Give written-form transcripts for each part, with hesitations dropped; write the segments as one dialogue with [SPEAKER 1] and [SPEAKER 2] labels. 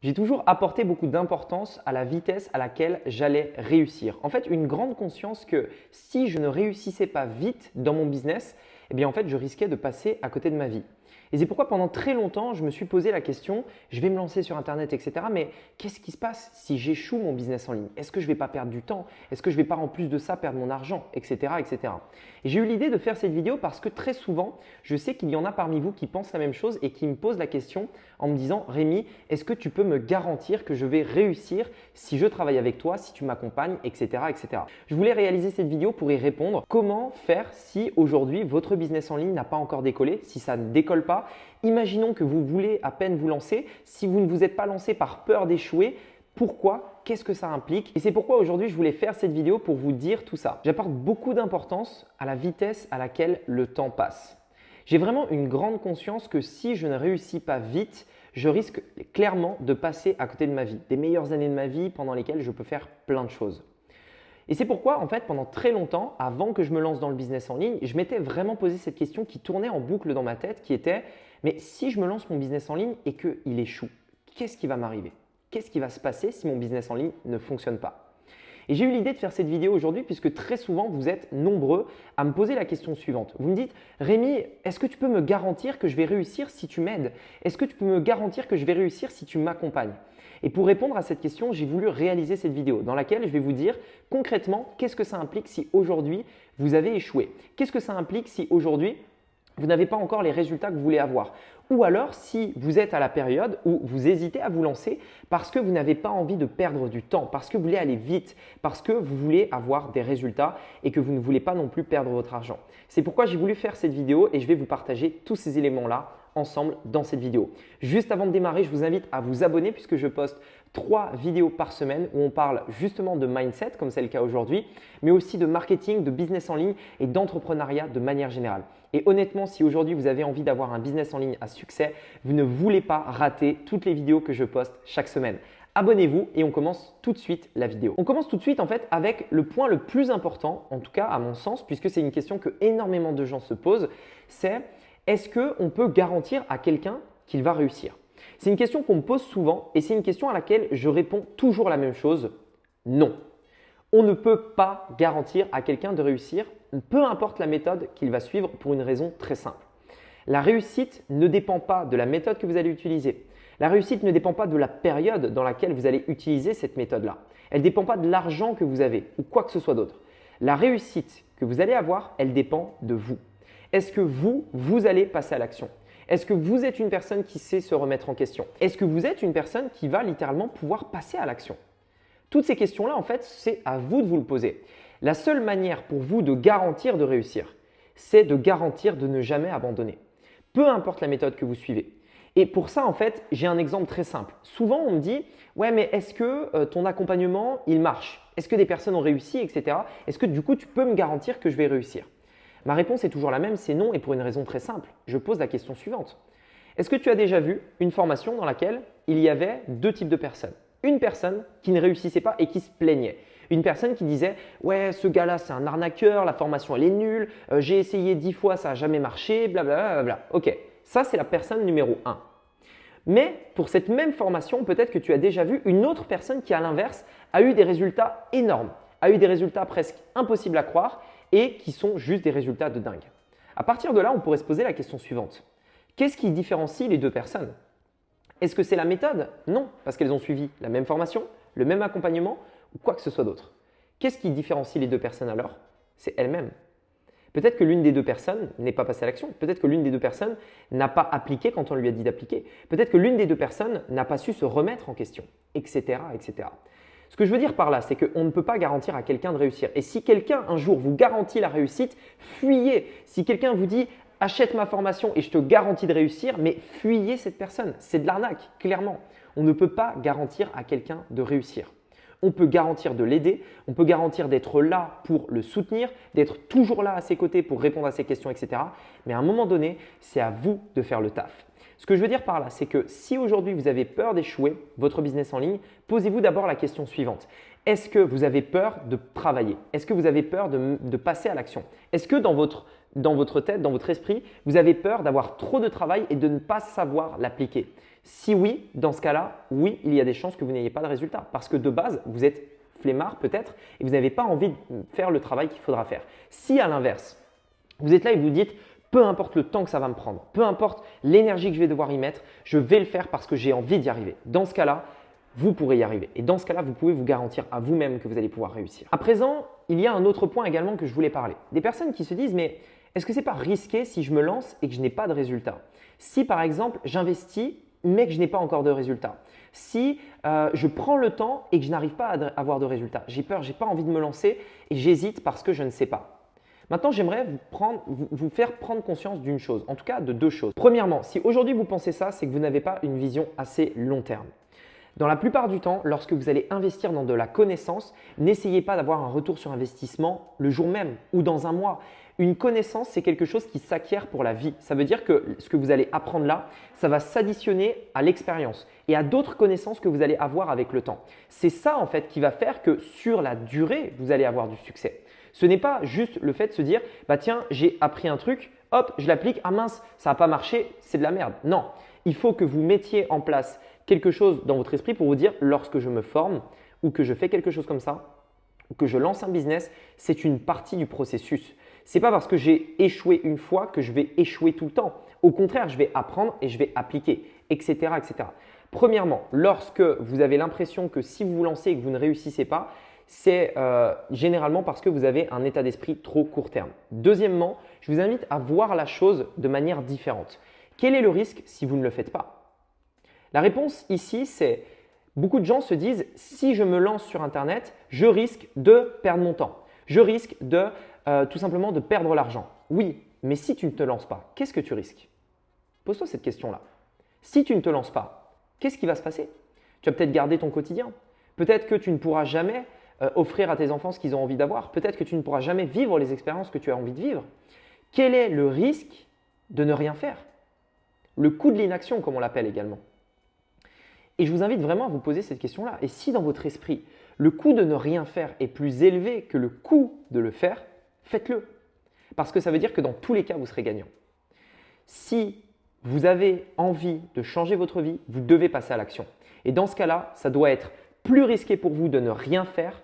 [SPEAKER 1] J'ai toujours apporté beaucoup d'importance à la vitesse à laquelle j'allais réussir. En fait, une grande conscience que si je ne réussissais pas vite dans mon business, eh bien en fait, je risquais de passer à côté de ma vie. Et c'est pourquoi pendant très longtemps, je me suis posé la question, je vais me lancer sur Internet, etc. Mais qu'est-ce qui se passe si j'échoue mon business en ligne? Est-ce que je ne vais pas perdre du temps? Est-ce que je ne vais pas en plus de ça perdre mon argent, etc. etc. Et j'ai eu l'idée de faire cette vidéo parce que très souvent, je sais qu'il y en a parmi vous qui pensent la même chose et qui me posent la question en me disant « Rémi, est-ce que tu peux me garantir que je vais réussir si je travaille avec toi, si tu m'accompagnes, etc. etc. » Je voulais réaliser cette vidéo pour y répondre. Comment faire si aujourd'hui votre business en ligne n'a pas encore décollé, si ça ne décolle pas? Imaginons que vous voulez à peine vous lancer. Si vous ne vous êtes pas lancé par peur d'échouer, pourquoi? Qu'est-ce que ça implique? Et c'est pourquoi aujourd'hui je voulais faire cette vidéo pour vous dire tout ça. J'apporte beaucoup d'importance à la vitesse à laquelle le temps passe. J'ai vraiment une grande conscience que si je ne réussis pas vite, je risque clairement de passer à côté de ma vie, des meilleures années de ma vie pendant lesquelles je peux faire plein de choses. Et c'est pourquoi, en fait, pendant très longtemps, avant que je me lance dans le business en ligne, je m'étais vraiment posé cette question qui tournait en boucle dans ma tête, qui était « mais si je me lance mon business en ligne et qu'il échoue, qu'est-ce qui va m'arriver? Qu'est-ce qui va se passer si mon business en ligne ne fonctionne pas ?» Et j'ai eu l'idée de faire cette vidéo aujourd'hui puisque très souvent, vous êtes nombreux à me poser la question suivante. Vous me dites « Rémi, est-ce que tu peux me garantir que je vais réussir si tu m'aides? Est-ce que tu peux me garantir que je vais réussir si tu m'accompagnes ?» Et pour répondre à cette question, j'ai voulu réaliser cette vidéo dans laquelle je vais vous dire concrètement qu'est-ce que ça implique si aujourd'hui vous avez échoué. Qu'est-ce que ça implique si aujourd'hui vous n'avez pas encore les résultats que vous voulez avoir. Ou alors si vous êtes à la période où vous hésitez à vous lancer parce que vous n'avez pas envie de perdre du temps, parce que vous voulez aller vite, parce que vous voulez avoir des résultats et que vous ne voulez pas non plus perdre votre argent. C'est pourquoi j'ai voulu faire cette vidéo et je vais vous partager tous ces éléments-là ensemble dans cette vidéo. Juste avant de démarrer, je vous invite à vous abonner puisque je poste 3 vidéos par semaine où on parle justement de mindset comme c'est le cas aujourd'hui, mais aussi de marketing, de business en ligne et d'entrepreneuriat de manière générale. Et honnêtement, si aujourd'hui vous avez envie d'avoir un business en ligne à succès, vous ne voulez pas rater toutes les vidéos que je poste chaque semaine. Abonnez-vous et on commence tout de suite la vidéo. On commence tout de suite en fait avec le point le plus important, en tout cas à mon sens, puisque c'est une question que énormément de gens se posent, c'est est-ce qu'on peut garantir à quelqu'un qu'il va réussir? C'est une question qu'on me pose souvent et c'est une question à laquelle je réponds toujours la même chose, non. On ne peut pas garantir à quelqu'un de réussir, peu importe la méthode qu'il va suivre pour une raison très simple. La réussite ne dépend pas de la méthode que vous allez utiliser. La réussite ne dépend pas de la période dans laquelle vous allez utiliser cette méthode-là. Elle ne dépend pas de l'argent que vous avez ou quoi que ce soit d'autre. La réussite que vous allez avoir, elle dépend de vous. Est-ce que vous allez passer à l'action? Est-ce que vous êtes une personne qui sait se remettre en question? Est-ce que vous êtes une personne qui va littéralement pouvoir passer à l'action? Toutes ces questions-là, en fait, c'est à vous de vous le poser. La seule manière pour vous de garantir de réussir, c'est de garantir de ne jamais abandonner. Peu importe la méthode que vous suivez. Et pour ça, en fait, j'ai un exemple très simple. Souvent, on me dit « Ouais, mais est-ce que ton accompagnement, il marche? Est-ce que des personnes ont réussi, etc. Est-ce que du coup, tu peux me garantir que je vais réussir ?» Ma réponse est toujours la même, c'est non et pour une raison très simple. Je pose la question suivante. Est-ce que tu as déjà vu une formation dans laquelle il y avait 2 types de personnes? Une personne qui ne réussissait pas et qui se plaignait. Une personne qui disait « Ouais, ce gars-là, c'est un arnaqueur, la formation, elle est nulle, j'ai essayé 10 fois, ça n'a jamais marché, blablabla. » Ok, ça, c'est la personne numéro 1. Mais pour cette même formation, peut-être que tu as déjà vu une autre personne qui, à l'inverse, a eu des résultats énormes, a eu des résultats presque impossibles à croire et qui sont juste des résultats de dingue. À partir de là, on pourrait se poser la question suivante. Qu'est-ce qui différencie les 2 personnes? Est-ce que c'est la méthode? Non, parce qu'elles ont suivi la même formation, le même accompagnement ou quoi que ce soit d'autre. Qu'est-ce qui différencie les 2 personnes alors? C'est elles-mêmes. Peut-être que l'une des 2 personnes n'est pas passée à l'action. Peut-être que l'une des 2 personnes n'a pas appliqué quand on lui a dit d'appliquer. Peut-être que l'une des 2 personnes n'a pas su se remettre en question, etc., etc. Ce que je veux dire par là, c'est qu'on ne peut pas garantir à quelqu'un de réussir. Et si quelqu'un un jour vous garantit la réussite, fuyez. Si quelqu'un vous dit « achète ma formation et je te garantis de réussir », mais fuyez cette personne. C'est de l'arnaque, clairement. On ne peut pas garantir à quelqu'un de réussir. On peut garantir de l'aider, on peut garantir d'être là pour le soutenir, d'être toujours là à ses côtés pour répondre à ses questions, etc. Mais à un moment donné, c'est à vous de faire le taf. Ce que je veux dire par là, c'est que si aujourd'hui vous avez peur d'échouer votre business en ligne, posez-vous d'abord la question suivante. Est-ce que vous avez peur de travailler? Est-ce que vous avez peur de passer à l'action? Est-ce que dans votre dans votre tête, dans votre esprit, vous avez peur d'avoir trop de travail et de ne pas savoir l'appliquer? Si oui, dans ce cas-là, oui, il y a des chances que vous n'ayez pas de résultat parce que de base, vous êtes flemmard peut-être et vous n'avez pas envie de faire le travail qu'il faudra faire. Si à l'inverse, vous êtes là et vous dites peu importe le temps que ça va me prendre, peu importe l'énergie que je vais devoir y mettre, je vais le faire parce que j'ai envie d'y arriver. Dans ce cas-là, vous pourrez y arriver. Et dans ce cas-là, vous pouvez vous garantir à vous-même que vous allez pouvoir réussir. À présent, il y a un autre point également que je voulais parler. Des personnes qui se disent mais est-ce que ce n'est pas risqué si je me lance et que je n'ai pas de résultat? Si par exemple, j'investis mais que je n'ai pas encore de résultat. Si je prends le temps et que je n'arrive pas à avoir de résultat, j'ai peur, je n'ai pas envie de me lancer et j'hésite parce que je ne sais pas. Maintenant, j'aimerais vous faire prendre conscience d'une chose, en tout cas de deux choses. Premièrement, si aujourd'hui vous pensez ça, c'est que vous n'avez pas une vision assez long terme. Dans la plupart du temps, lorsque vous allez investir dans de la connaissance, n'essayez pas d'avoir un retour sur investissement le jour même ou dans un mois. Une connaissance, c'est quelque chose qui s'acquiert pour la vie. Ça veut dire que ce que vous allez apprendre là, ça va s'additionner à l'expérience et à d'autres connaissances que vous allez avoir avec le temps. C'est ça en fait qui va faire que sur la durée, vous allez avoir du succès. Ce n'est pas juste le fait de se dire bah tiens, j'ai appris un truc, hop, je l'applique, ah mince, ça n'a pas marché, c'est de la merde. Non, il faut que vous mettiez en place quelque chose dans votre esprit pour vous dire lorsque je me forme ou que je fais quelque chose comme ça ou que je lance un business, c'est une partie du processus. Ce n'est pas parce que j'ai échoué une fois que je vais échouer tout le temps. Au contraire, je vais apprendre et je vais appliquer, etc. etc. Premièrement, lorsque vous avez l'impression que si vous vous lancez et que vous ne réussissez pas, c'est généralement parce que vous avez un état d'esprit trop court terme. Deuxièmement, je vous invite à voir la chose de manière différente. Quel est le risque si vous ne le faites pas? La réponse ici, c'est beaucoup de gens se disent si je me lance sur Internet, je risque de perdre mon temps. Je risque de tout simplement de perdre l'argent. Oui, mais si tu ne te lances pas, qu'est-ce que tu risques? Pose-toi cette question-là. Si tu ne te lances pas, qu'est-ce qui va se passer? Tu vas peut-être garder ton quotidien. Peut-être que tu ne pourras jamais offrir à tes enfants ce qu'ils ont envie d'avoir. Peut-être que tu ne pourras jamais vivre les expériences que tu as envie de vivre. Quel est le risque de ne rien faire? Le coût de l'inaction, comme on l'appelle également. Et je vous invite vraiment à vous poser cette question-là. Et si dans votre esprit, le coût de ne rien faire est plus élevé que le coût de le faire, faites-le. Parce que ça veut dire que dans tous les cas, vous serez gagnant. Si vous avez envie de changer votre vie, vous devez passer à l'action. Et dans ce cas-là, ça doit être plus risqué pour vous de ne rien faire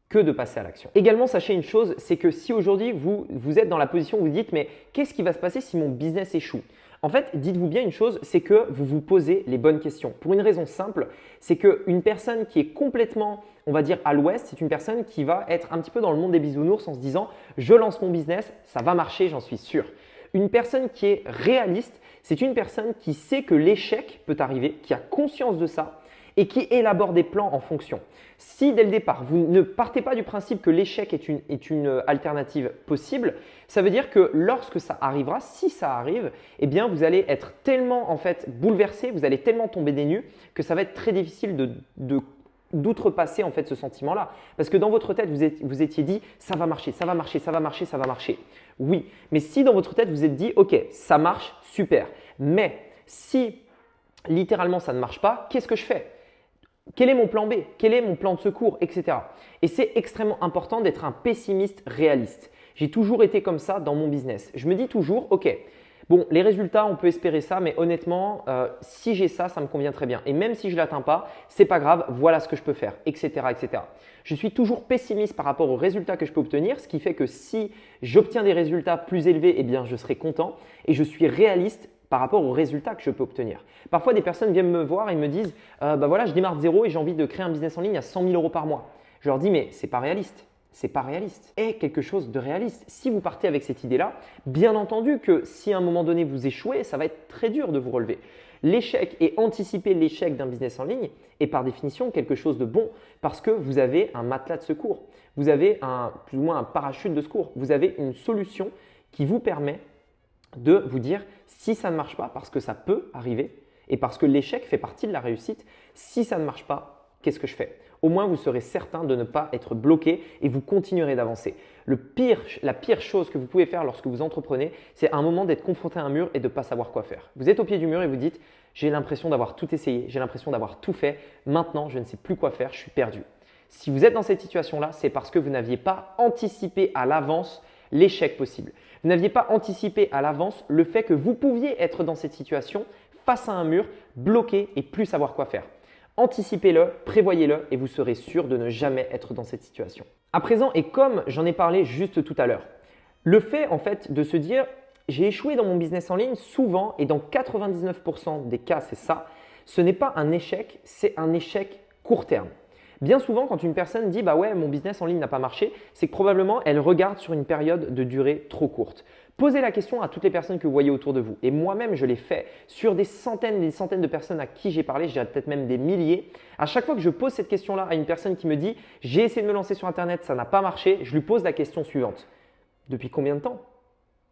[SPEAKER 1] que de passer à l'action. Également, sachez une chose, c'est que si aujourd'hui vous êtes dans la position où vous dites mais qu'est-ce qui va se passer si mon business échoue? En fait, dites-vous bien une chose, c'est que vous vous posez les bonnes questions. Pour une raison simple, c'est qu'une personne qui est complètement, on va dire, à l'ouest, c'est une personne qui va être un petit peu dans le monde des bisounours en se disant « je lance mon business, ça va marcher, j'en suis sûr ». Une personne qui est réaliste, c'est une personne qui sait que l'échec peut arriver, qui a conscience de ça et qui élabore des plans en fonction. Si dès le départ, vous ne partez pas du principe que l'échec est une alternative possible, ça veut dire que lorsque ça arrivera, si ça arrive, eh bien vous allez être tellement en fait bouleversé, vous allez tellement tomber des nues que ça va être très difficile d'outrepasser en fait ce sentiment-là. Parce que dans votre tête, vous étiez dit ça va marcher, ça va marcher, ça va marcher, ça va marcher. Oui, mais si dans votre tête, vous êtes dit ok, ça marche, super. Mais si littéralement ça ne marche pas, qu'est-ce que je fais? Quel est mon plan B? Quel est mon plan de secours, etc. Et c'est extrêmement important d'être un pessimiste réaliste. J'ai toujours été comme ça dans mon business. Je me dis toujours, ok, bon, les résultats, on peut espérer ça, mais honnêtement, si j'ai ça, ça me convient très bien. Et même si je ne l'atteins pas, c'est pas grave, voilà ce que je peux faire, etc., etc. Je suis toujours pessimiste par rapport aux résultats que je peux obtenir, ce qui fait que si j'obtiens des résultats plus élevés, eh bien, je serai content. Et je suis réaliste par rapport aux résultats que je peux obtenir. Parfois, des personnes viennent me voir et me disent bah voilà, je démarre de zéro et j'ai envie de créer un business en ligne à 100 000 € par mois. Je leur dis mais c'est pas réaliste. C'est pas réaliste. Et quelque chose de réaliste. Si vous partez avec cette idée-là, bien entendu que si à un moment donné vous échouez, ça va être très dur de vous relever. L'échec et anticiper l'échec d'un business en ligne est par définition quelque chose de bon parce que vous avez un matelas de secours. Vous avez plus ou moins un parachute de secours. Vous avez une solution qui vous permet de vous dire si ça ne marche pas, parce que ça peut arriver et parce que l'échec fait partie de la réussite, si ça ne marche pas, qu'est-ce que je fais? Au moins, vous serez certain de ne pas être bloqué et vous continuerez d'avancer. La pire chose que vous pouvez faire lorsque vous entreprenez, c'est à un moment d'être confronté à un mur et de ne pas savoir quoi faire. Vous êtes au pied du mur et vous dites « j'ai l'impression d'avoir tout essayé, j'ai l'impression d'avoir tout fait, maintenant je ne sais plus quoi faire, je suis perdu ». Si vous êtes dans cette situation-là, c'est parce que vous n'aviez pas anticipé à l'avance l'échec possible. Vous n'aviez pas anticipé à l'avance le fait que vous pouviez être dans cette situation face à un mur, bloqué et plus savoir quoi faire. Anticipez-le, prévoyez-le et vous serez sûr de ne jamais être dans cette situation. À présent, et comme j'en ai parlé juste tout à l'heure, le fait en fait de se dire j'ai échoué dans mon business en ligne souvent et dans 99% des cas c'est ça, ce n'est pas un échec, c'est un échec court terme. Bien souvent, quand une personne dit « bah ouais, mon business en ligne n'a pas marché », c'est que probablement elle regarde sur une période de durée trop courte. Posez la question à toutes les personnes que vous voyez autour de vous. Et moi-même, je l'ai fait sur des centaines et des centaines de personnes à qui j'ai parlé, je dirais peut-être même des milliers. À chaque fois que je pose cette question-là à une personne qui me dit « j'ai essayé de me lancer sur Internet, ça n'a pas marché », je lui pose la question suivante. Depuis combien de temps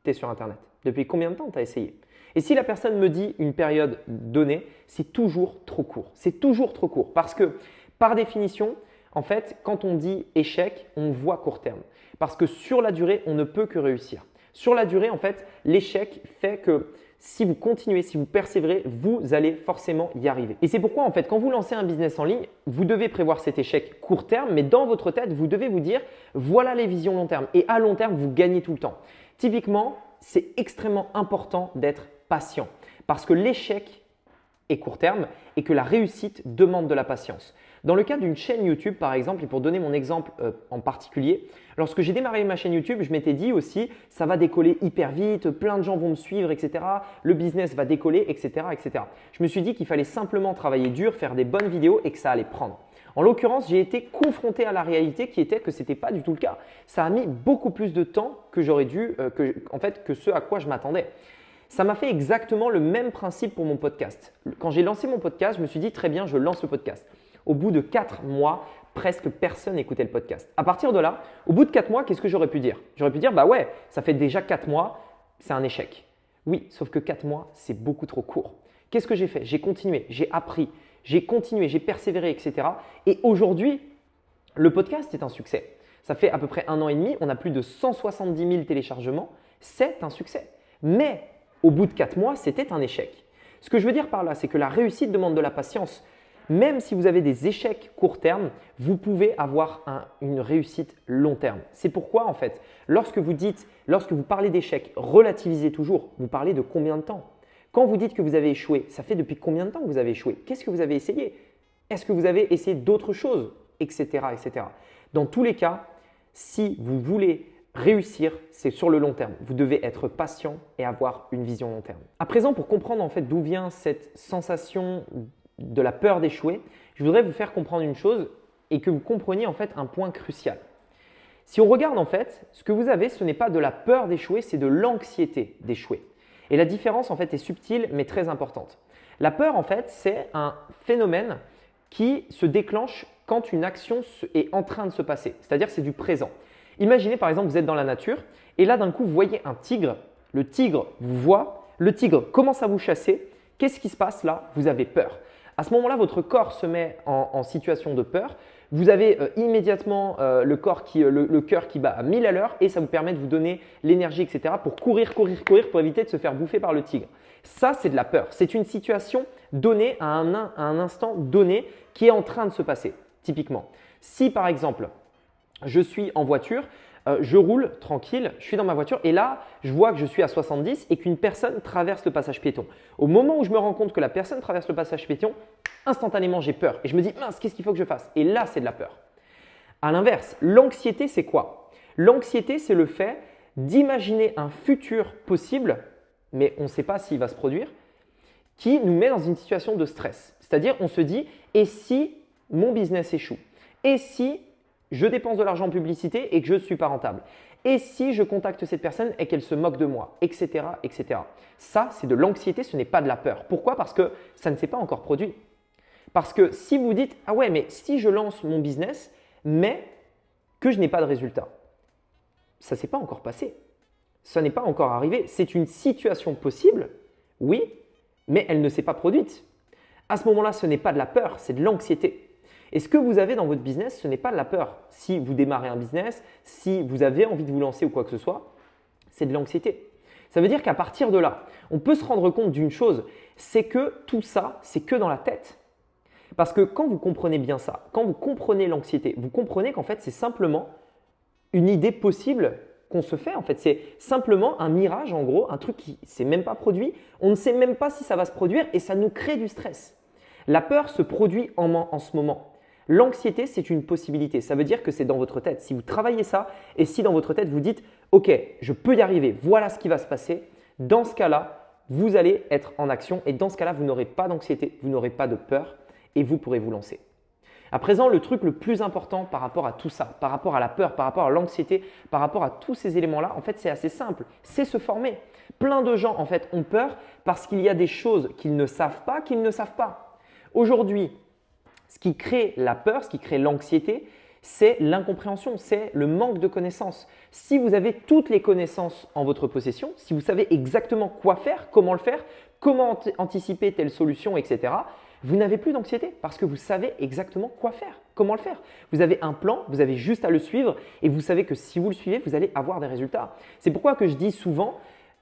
[SPEAKER 1] tu es sur Internet? Depuis combien de temps tu as essayé? Et si la personne me dit une période donnée, c'est toujours trop court. C'est toujours trop court parce que par définition, en fait, quand on dit échec, on voit court terme. Parce que sur la durée, on ne peut que réussir. Sur la durée, en fait, l'échec fait que si vous continuez, si vous persévérez, vous allez forcément y arriver. Et c'est pourquoi, en fait, quand vous lancez un business en ligne, vous devez prévoir cet échec court terme, mais dans votre tête, vous devez vous dire voilà les visions long terme. Et à long terme, vous gagnez tout le temps. Typiquement, c'est extrêmement important d'être patient parce que l'échec est court terme et que la réussite demande de la patience. Dans le cas d'une chaîne YouTube, par exemple, et pour donner mon exemple en particulier, lorsque j'ai démarré ma chaîne YouTube, je m'étais dit aussi ça va décoller hyper vite, plein de gens vont me suivre, etc. Le business va décoller, etc., etc. Je me suis dit qu'il fallait simplement travailler dur, faire des bonnes vidéos et que ça allait prendre. En l'occurrence, j'ai été confronté à la réalité qui était que ce n'était pas du tout le cas. Ça a mis beaucoup plus de temps que j'aurais dû, que ce à quoi je m'attendais. Ça m'a fait exactement le même principe pour mon podcast. Quand j'ai lancé mon podcast, je me suis dit très bien, je lance le podcast. Au bout de 4 mois, presque personne n'écoutait le podcast. À partir de là, au bout de 4 mois, qu'est-ce que j'aurais pu dire? J'aurais pu dire bah ouais, ça fait déjà 4 mois, c'est un échec. Oui, sauf que 4 mois, c'est beaucoup trop court. Qu'est-ce que j'ai fait? J'ai continué, j'ai appris, j'ai continué, j'ai persévéré, etc. Et aujourd'hui, le podcast est un succès. Ça fait à peu près 1 an et demi, on a plus de 170 000 téléchargements. C'est un succès. Mais au bout de 4 mois, c'était un échec. Ce que je veux dire par là, c'est que la réussite demande de la patience. Même si vous avez des échecs court terme, vous pouvez avoir une réussite long terme. C'est pourquoi en fait, lorsque vous parlez d'échecs, relativisez toujours. Vous parlez de combien de temps? Quand vous dites que vous avez échoué, ça fait depuis combien de temps que vous avez échoué? Qu'est-ce que vous avez essayé? Est-ce que vous avez essayé d'autres choses? Etc., etc. Dans tous les cas, si vous voulez réussir, c'est sur le long terme. Vous devez être patient et avoir une vision long terme. À présent, pour comprendre en fait d'où vient cette sensation de la peur d'échouer, je voudrais vous faire comprendre une chose et que vous compreniez en fait un point crucial. Si on regarde en fait, ce que vous avez, ce n'est pas de la peur d'échouer, c'est de l'anxiété d'échouer. Et la différence en fait est subtile mais très importante. La peur en fait, c'est un phénomène qui se déclenche quand une action est en train de se passer, c'est-à-dire c'est du présent. Imaginez par exemple, vous êtes dans la nature et là d'un coup vous voyez un tigre, le tigre vous voit, le tigre commence à vous chasser. Qu'est-ce qui se passe là? Vous avez peur. À ce moment-là, votre corps se met en situation de peur. Vous avez immédiatement le cœur qui bat à 1000 à l'heure et ça vous permet de vous donner l'énergie, etc. pour courir pour éviter de se faire bouffer par le tigre. Ça, c'est de la peur. C'est une situation donnée à un instant donné qui est en train de se passer, typiquement. Si par exemple, je suis en voiture, je roule tranquille, je suis dans ma voiture et là, je vois que je suis à 70 et qu'une personne traverse le passage piéton. Au moment où je me rends compte que la personne traverse le passage piéton, instantanément, j'ai peur et je me dis mince, qu'est-ce qu'il faut que je fasse? Et là, c'est de la peur. À l'inverse, l'anxiété, c'est quoi? L'anxiété, c'est le fait d'imaginer un futur possible, mais on ne sait pas s'il va se produire, qui nous met dans une situation de stress. C'est-à-dire, on se dit et si mon business échoue? Et si je dépense de l'argent en publicité et que je ne suis pas rentable? Et si je contacte cette personne et qu'elle se moque de moi, etc., etc. Ça, c'est de l'anxiété, ce n'est pas de la peur. Pourquoi? Parce que ça ne s'est pas encore produit. Parce que si vous dites « Ah ouais, mais si je lance mon business, mais que je n'ai pas de résultat », ça ne s'est pas encore passé. Ça n'est pas encore arrivé. C'est une situation possible, oui, mais elle ne s'est pas produite. À ce moment-là, ce n'est pas de la peur, c'est de l'anxiété. Et ce que vous avez dans votre business, ce n'est pas de la peur. Si vous démarrez un business, si vous avez envie de vous lancer ou quoi que ce soit, c'est de l'anxiété. Ça veut dire qu'à partir de là, on peut se rendre compte d'une chose, c'est que tout ça, c'est que dans la tête. Parce que quand vous comprenez bien ça, quand vous comprenez l'anxiété, vous comprenez qu'en fait, c'est simplement une idée possible qu'on se fait en fait. C'est simplement un mirage en gros, un truc qui ne s'est même pas produit. On ne sait même pas si ça va se produire et ça nous crée du stress. La peur se produit en ce moment. L'anxiété, c'est une possibilité. Ça veut dire que c'est dans votre tête. Si vous travaillez ça et si dans votre tête vous dites « Ok, je peux y arriver, voilà ce qui va se passer », dans ce cas-là, vous allez être en action et dans ce cas-là, vous n'aurez pas d'anxiété, vous n'aurez pas de peur et vous pourrez vous lancer. À présent, le truc le plus important par rapport à tout ça, par rapport à la peur, par rapport à l'anxiété, par rapport à tous ces éléments-là, en fait, c'est assez simple. C'est se former. Plein de gens, en fait, ont peur parce qu'il y a des choses qu'ils ne savent pas, qu'ils ne savent pas. Aujourd'hui, ce qui crée la peur, ce qui crée l'anxiété, c'est l'incompréhension, c'est le manque de connaissances. Si vous avez toutes les connaissances en votre possession, si vous savez exactement quoi faire, comment anticiper telle solution, etc., vous n'avez plus d'anxiété parce que vous savez exactement quoi faire, comment le faire. Vous avez un plan, vous avez juste à le suivre et vous savez que si vous le suivez, vous allez avoir des résultats. C'est pourquoi que je dis souvent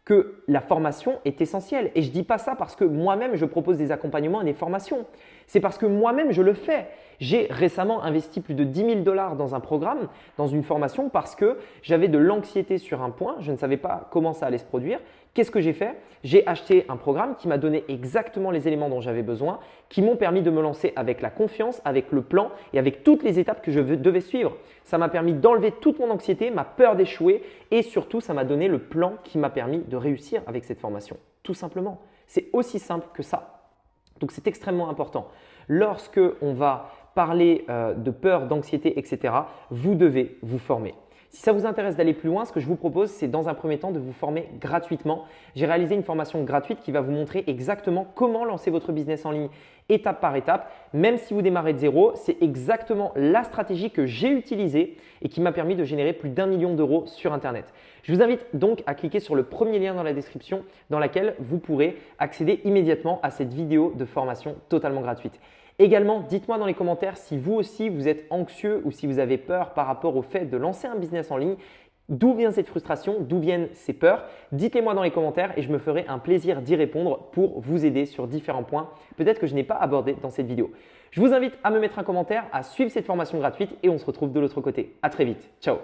[SPEAKER 1] que la formation est essentielle. Et je ne dis pas ça parce que moi-même, je propose des accompagnements et des formations. C'est parce que moi-même, je le fais. J'ai récemment investi plus de 10 000 $ dans un programme, dans une formation parce que j'avais de l'anxiété sur un point. Je ne savais pas comment ça allait se produire. Qu'est-ce que j'ai fait? J'ai acheté un programme qui m'a donné exactement les éléments dont j'avais besoin, qui m'ont permis de me lancer avec la confiance, avec le plan et avec toutes les étapes que je devais suivre. Ça m'a permis d'enlever toute mon anxiété, ma peur d'échouer et surtout, ça m'a donné le plan qui m'a permis de réussir avec cette formation. Tout simplement. C'est aussi simple que ça. Donc, c'est extrêmement important. Lorsque on va parler de peur, d'anxiété, etc., vous devez vous former. Si ça vous intéresse d'aller plus loin, ce que je vous propose, c'est dans un premier temps de vous former gratuitement. J'ai réalisé une formation gratuite qui va vous montrer exactement comment lancer votre business en ligne étape par étape. Même si vous démarrez de zéro, c'est exactement la stratégie que j'ai utilisée et qui m'a permis de générer plus d'1 million d'euros sur Internet. Je vous invite donc à cliquer sur le premier lien dans la description dans laquelle vous pourrez accéder immédiatement à cette vidéo de formation totalement gratuite. Également, dites-moi dans les commentaires si vous aussi vous êtes anxieux ou si vous avez peur par rapport au fait de lancer un business en ligne. D'où vient cette frustration? D'où viennent ces peurs? Dites-les-moi dans les commentaires et je me ferai un plaisir d'y répondre pour vous aider sur différents points, peut-être que je n'ai pas abordé dans cette vidéo. Je vous invite à me mettre un commentaire, à suivre cette formation gratuite et on se retrouve de l'autre côté. À très vite. Ciao!